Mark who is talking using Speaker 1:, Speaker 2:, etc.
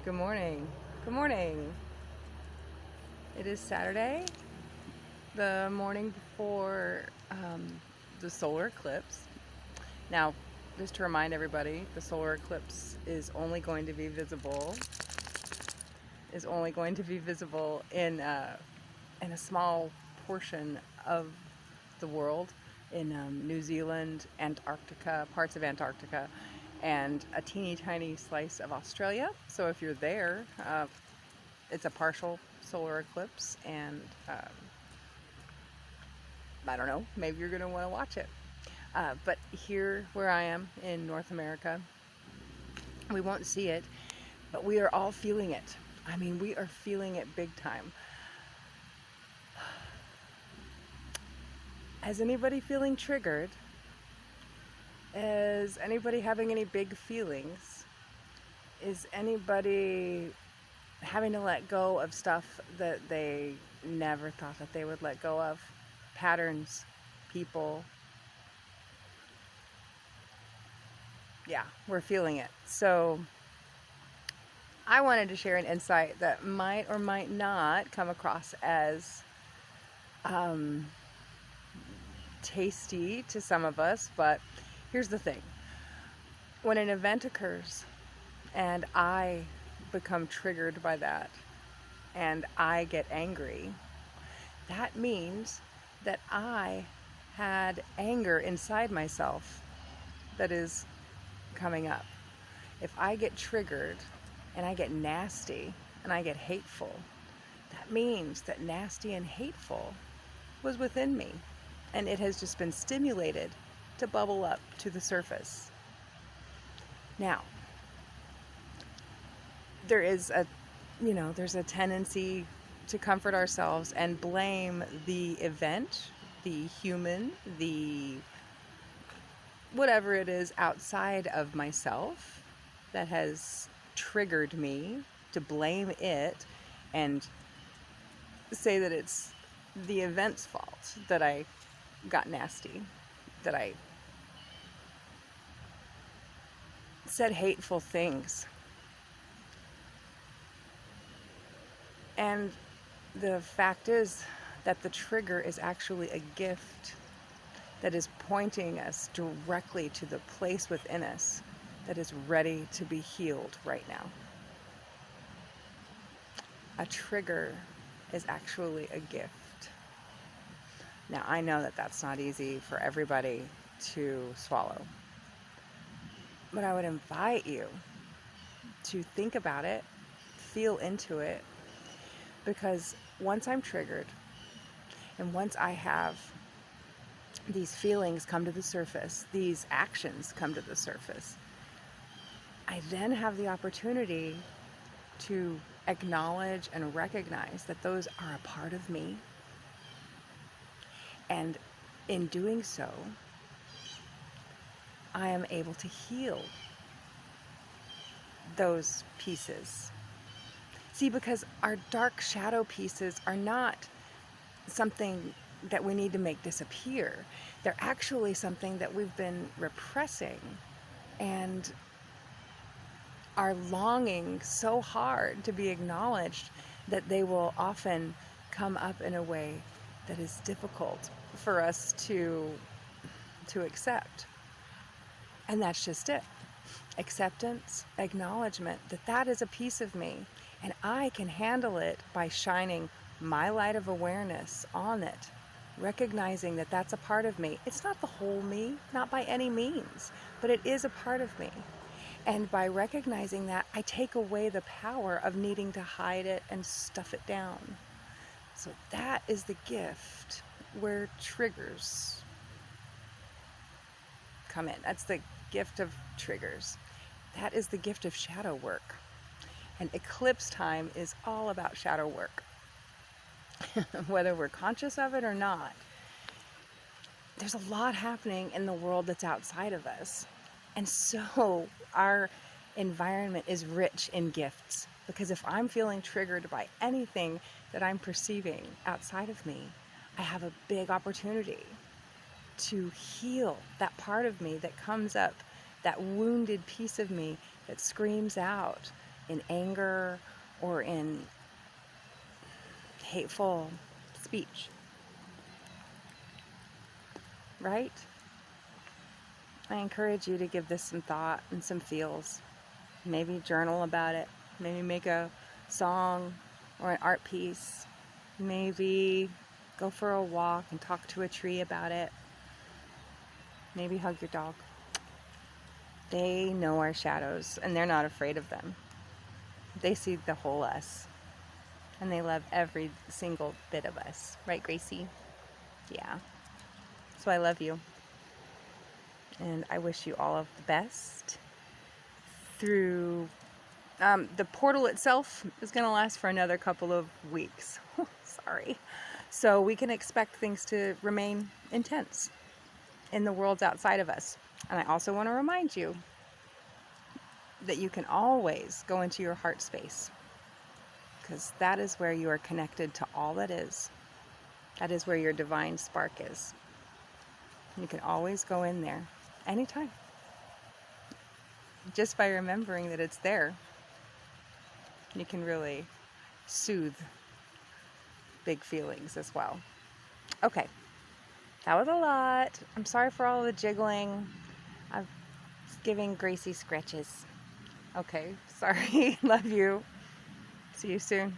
Speaker 1: Good morning. Good morning. It is Saturday, the morning before the solar eclipse. Now, just to remind everybody, the solar eclipse is only going to be visible in a small portion of the world, in New Zealand, Antarctica, parts of Antarctica, and a teeny tiny slice of Australia. So if you're there, it's a partial solar eclipse, and I don't know, maybe you're going to want to watch it. But here, where I am in North America, we won't see it, but we are all feeling it. I mean, we are feeling it big time. Is anybody feeling triggered? Is anybody having any big feelings? Is anybody having to let go of stuff that they never thought that they would let go of? Patterns, people. Yeah, we're feeling it. So I wanted to share an insight that might or might not come across as tasty to some of us, but here's the thing. When an event occurs and I become triggered by that and I get angry, that means that I had anger inside myself that is coming up. If I get triggered and I get nasty and I get hateful, that means that nasty and hateful was within me, and it has just been stimulated to bubble up to the surface. Now, there's a tendency to comfort ourselves and blame the event, the human, the whatever it is outside of myself that has triggered me, to blame it and say that it's the event's fault that I got nasty, that I said hateful things. And the fact is that the trigger is actually a gift that is pointing us directly to the place within us that is ready to be healed right now. A trigger is actually a gift. Now, I know that that's not easy for everybody to swallow, but I would invite you to think about it, feel into it, because once I'm triggered and once I have these feelings come to the surface, these actions come to the surface, I then have the opportunity to acknowledge and recognize that those are a part of me. And in doing so, I am able to heal those pieces. See, because our dark shadow pieces are not something that we need to make disappear. They're actually something that we've been repressing and are longing so hard to be acknowledged that they will often come up in a way that is difficult for us to accept. And that's just it. Acceptance, acknowledgement that that is a piece of me, and I can handle it by shining my light of awareness on it, recognizing that that's a part of me. It's not the whole me, not by any means, but it is a part of me. And by recognizing that, I take away the power of needing to hide it and stuff it down. So that is the gift where triggers come in. That's the gift of triggers. That is the gift of shadow work. And eclipse time is all about shadow work. Whether we're conscious of it or not, there's a lot happening in the world that's outside of us. And so our environment is rich in gifts, because if I'm feeling triggered by anything that I'm perceiving outside of me, I have a big opportunity to heal that part of me that comes up, that wounded piece of me that screams out in anger or in hateful speech, right? I encourage you to give this some thought and some feels. Maybe journal about it. Maybe make a song or an art piece. Maybe go for a walk and talk to a tree about it. Maybe hug your dog. They know our shadows and they're not afraid of them. They see the whole us and they love every single bit of us. Right, Gracie? Yeah. So I love you. And I wish you all of the best through the portal itself is going to last for another couple of weeks. Sorry. So we can expect things to remain intense in the worlds outside of us. And I also want to remind you that you can always go into your heart space, because that is where you are connected to all that is. That is where your divine spark is. You can always go in there anytime. Just by remembering that it's there, you can really soothe big feelings as well. Okay, that was a lot. I'm sorry for all the jiggling. I'm giving Gracie scratches. Okay, sorry. Love you. See you soon.